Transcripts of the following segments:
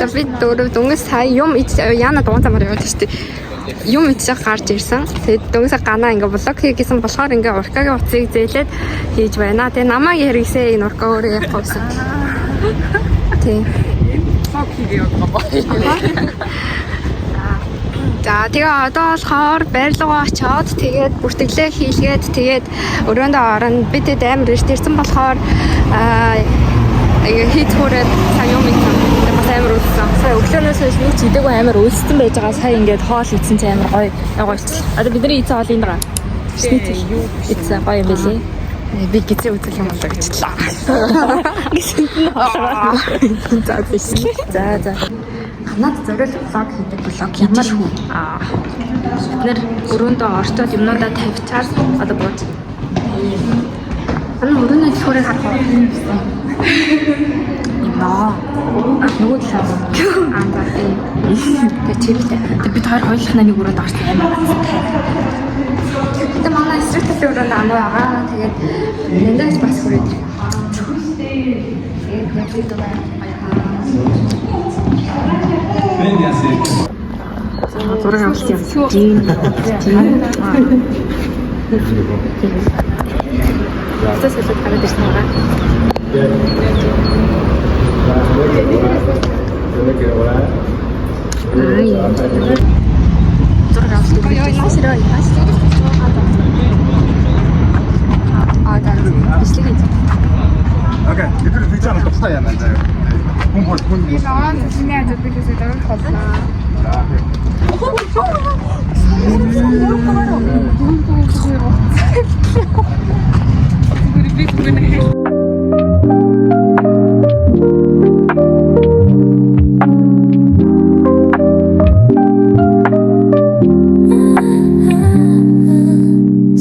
За бид дөнгөс сая юм яана дуун замаар яваад штэ. Юм идэж гарч ирсэн. Тэгээд дөнгөсөө ганаа ингээ блог хийгээсэн болохоор ингээ уркагийн утсыг зээлээд хийж байна. Тэгээ намайг яригсээ энэ урка өөрөө явахгүй байсан. Тийм. За тэгээ одоо болохоор байрлуугаа очоод тэгээд бүртгэлээ хийлгээд тэгээд өрөөндөө орно. Бид тэд амар ирсэн болохоор хийцгүүрээ сайн юм ийсэн. Бас амар үлдсэн. Сая өглөөнөөс хойш нэг ч идээгүй амар үлдсэн байж байгаа. Сая ингээд хоол идсэн чи амар гоё яваачлаа. Одоо бидний ийцэн хоол энэ даа. Юу ийцэн гоё юм бэлээ. Би гизээ үзэл юм болоо гэжлээ. Гисэнд нь хоолоо. За биш. За. Наад зориул блог хийдэг блог ямар хүн. Бид нэр өрөөндөө орчоод юмнуудаа тавьчаар одоо бууж. Өрөөний цорыг харах юм. Нөгөө талаа. За тийм. Тэгээ чивтэй. Тэгээ бид хоёр хоёулахнаа нэг өрөөнд орсон амар гацтай. Тэгээ манай эсрэг талын өрөөнд ам байгаа. Тэгээд нэндээс бас хүрээд. Тэгээд нэг дуу байна. Зураг авах юм. Тийм. Тэсээс л хараад ирсэн байгаа. Зураг авах юм. Яасраа. Бичлэг. Окей, бид пicture тустай яана заа. Хүн Би наваа нэсний ажил бичлээ дөрөв холлоо.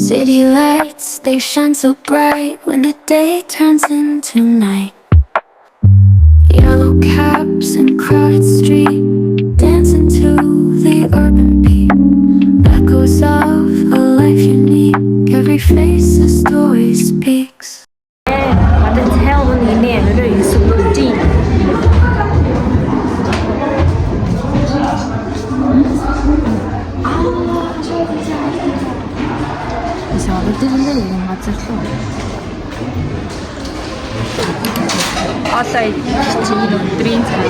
City lights, they shine so bright when the day turns into night. Yellow cabs and crowded street, dancing to the urban beat. Echoes of a life unique, every face a story speaks. Одоо цайван инээ өрөө юусгүй. Өдөрөндөө юм газарлуу. Олой чинь өдрийн цай.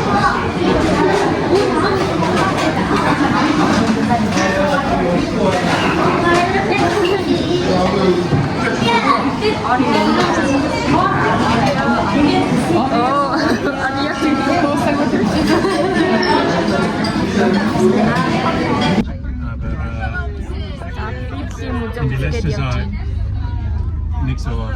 die letzte Seite. Nichts so.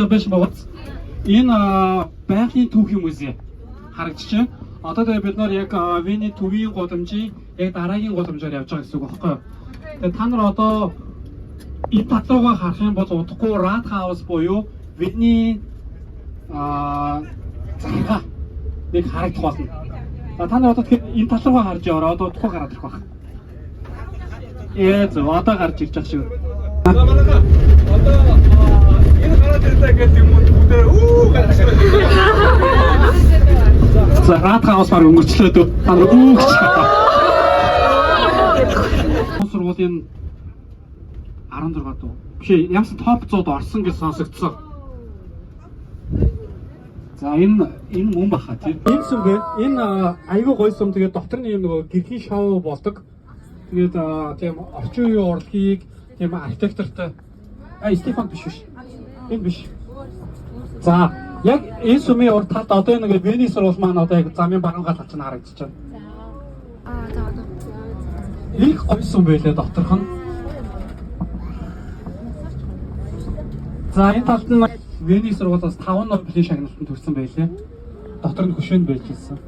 Биш бод. Энэ байгалийн түүхийн музей харагдчих чинь. Одоо тэгээ бид нар яг Вений төвийн гудамжийн яг дараагийн гудамжаар явж байгаа гэсэн үг байхгүй юу? Тэгээ та нар одоо энэ татлуугаа харах юм бол удахгүй Rathaus буюу Вений цагаа нэг харагдах болно. Та нар одоо тэгэхээр энэ татлуугаа харж яваа одоо удахгүй гараад ирэх байна. Зөв одоо гарч ирж байгаа шүү. Энэ гараад ирдэг гэдэг юм уу бүдээ гараад. За Rathaus баг өнгөрчлөө дөө. Та нар гэж. Сургуулийн 16 дуу. Биш ямсан топ 100-д орсон гэж сонсогдсон. За энэ мөн баха тийм. Энэ сүмгээ энэ аюу гоё сүм тэгээд доторны юм нөгөө гэрхийн шоу болдог. Тэгээд тийм орчин үеийн урлагийг тийм архитектортой Стефан биш. Энэ биш. За яг энэ сүмийн урд талд одоо нэг Вений сургууль маань одоо яг замын баруун гал талч нь харагдаж байна. Их гоё сүм байлээ доторх нь. За энэ талд нь Вений сургуулиас 5 Нобелийн шагналтанд хүрсэн байлээ. Дотор нь хөшөөнд байж ирсэн.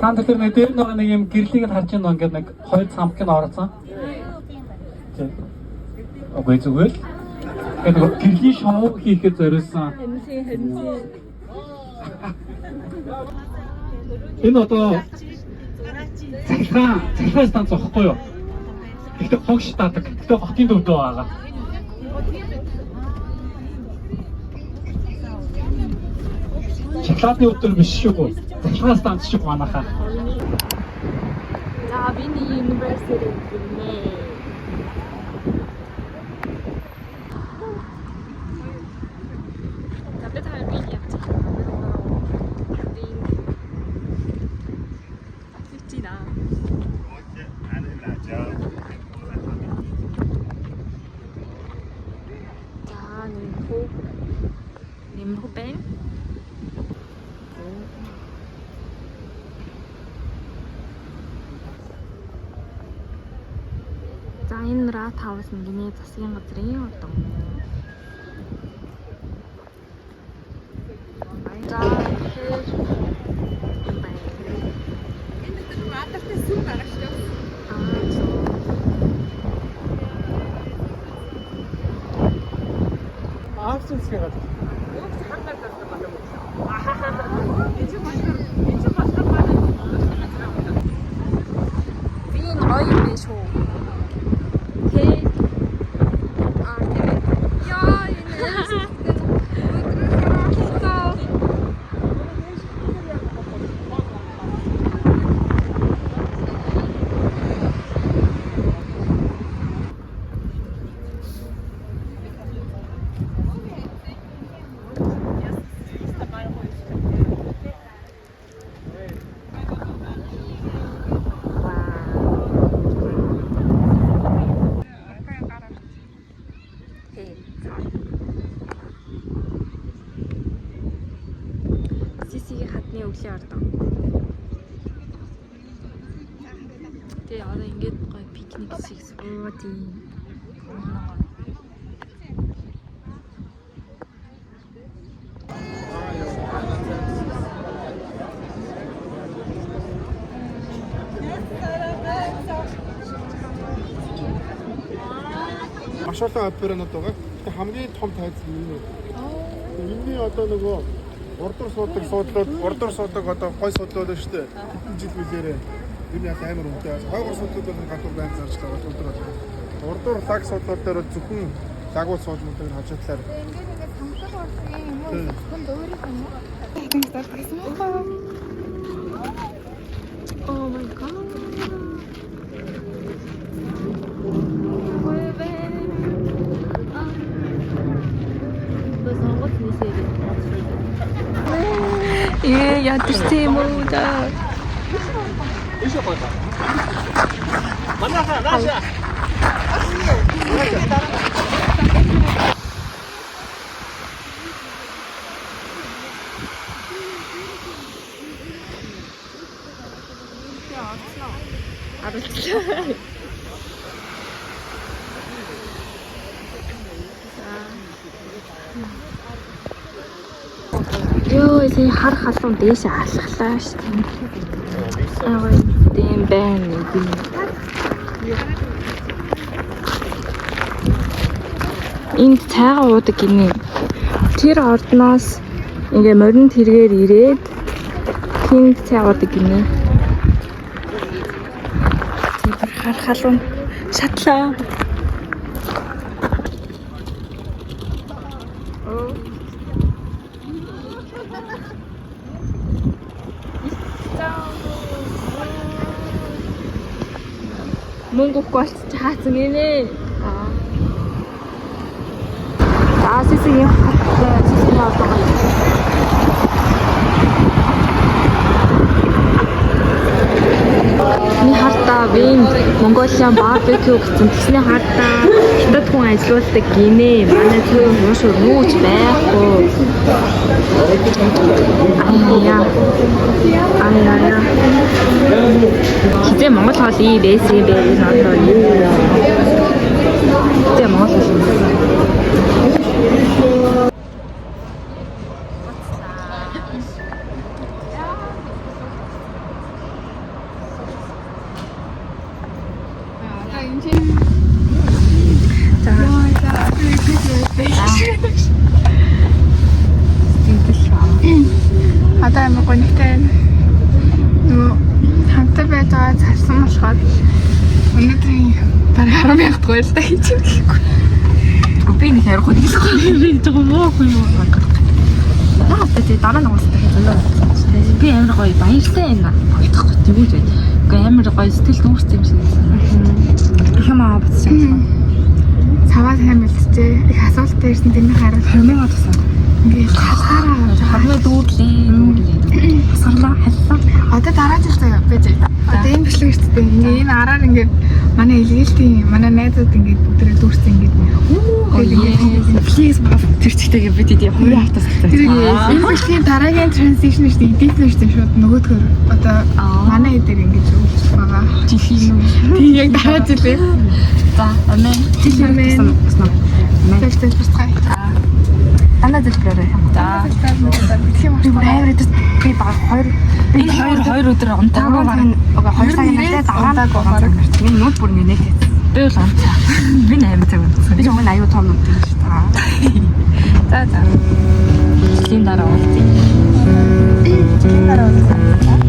Танд тэр нэг дээр нэг юм гэрлийг нь харж байна ингээд нэг хоёр цамх нь орсон. Тийм. Окей зүгээр. Тэгээд гэрлийн шоу хийхэд зориулсан. Энэ одоо захиргаан станц واخхгүй юу? Гэхдээ хогш таадаг. Гэхдээ хотын төвдөө байгаа. Шоколадны өдөр биш шүү. Захиргаан станц шиг манайхаа. За Вений University гэнэ. Tapos tayo Vini at Vini. 50 na. 자, Nymho Ben. За энэ Rat House гинэ засгийн газрын одоо. За энэ Rat-тай сүм байгаа шүү. Авсенсгээ гад. Вин оюун биш үү? Тэ. Яа, энэ. Сисигийн хатны өглөө ордоо. Тэгээ одоо ингээд гоё пикник шиг суугаад юм. Маш олон операнууд байгаа. Гэхдээ хамгийн том тайз энэ. Энэний одоо нөгөө урдуур суудаг одоо гой суудлууд шүү дээ. Хэдэн жил билээрээ энэ яг амар үнэтэй. Хойгор суудлууд бол гадуур байнг зарж байгаа өдөр. Урдуур лаг суудлууд дээр зөвхөн лагуул суудлуудыг хажуудлаар. Ингээд самсаг урсгийн юм уу? Зөвхөн өөрийнх нь юм. Ингээд татсан. Oh my god. Е, ядэртэй юм уу да. Ёо, энэ хар халуун дээш алхлаа шүү дээ. Аа, тийм байна. Энд цайгаа уудаг гинэ. Тэр ордноос ингээ морин тэргээр ирээд тэнд цай уудаг гинэ. Тэр хар халуун шатлаа. Мөнгө өгч хаацсан гинэ. Аа сисигийн сисигийн одоо Ни хартаа Вин Mongolian barbecue гэсэн тэсний хартаа Хятад хүн ажилуулдаг гинэ. Манай зөв уушур нүүж байхгүй. Аяа. Хитэ Монгол хоол ий байсан бэ? Надад юу яа. Хитэ Монгол хоол. Одоо амар гонхтой нөгөө хамтаа байж байгаа царсан болохоор өнөөдрийн бараг 10,000 төгрөг л хийж байгаа. Би нэг хайр хот хэлэхгүй. Би жоо моогүй юу. Аа тэ дараа нь уустай хэлээ. Би амар гоё баяртай байна. Бодохгүй тэгүүж байд. Уу амар гоё сэтгэл нуурч юм шиг. Их юм аа бодсон. Цаваа сайн мэлцээ. Их асуулт ирсэн тэрний хариулт 20,000 тусаа. ингээд хасаараа Харны дүүрлээ. Сарлаа халлаа. одоо дараа жил заяа байж. Одоо энэ бичлэг ирчтэй. Ингээ энэ араар ингээд манай илгээлтийн манай найзууд ингээд бүгдээ дүүрсэн ингээд Please тэр чигтэйгээ бид ийм хоёр хавтаас тэр энэ бичлэгийн дараагийн транзишн шүү дээ. Эдит нь шүү дээ. Шууд нөгөөдгөр одоо манай эдэр ингээд зөвлөж байгаа. жилийн Тийм яг дараа жилээ. за амин Жилийн Тэгтэл бусгай. ана дэлгэрээ. За Битгий маш хайр би баг хоёр өдөр унтаагүй байна. Уга 2 цагийн нэлээд дараагүй баг. Энэ нүд бүр нэг би бол унтаа. Би 8 цаг унтсан. би зөвхөн аюу том юм шүү дээ. За. Жилийн дараа уулзъя. Жилийн дараа уулзъя.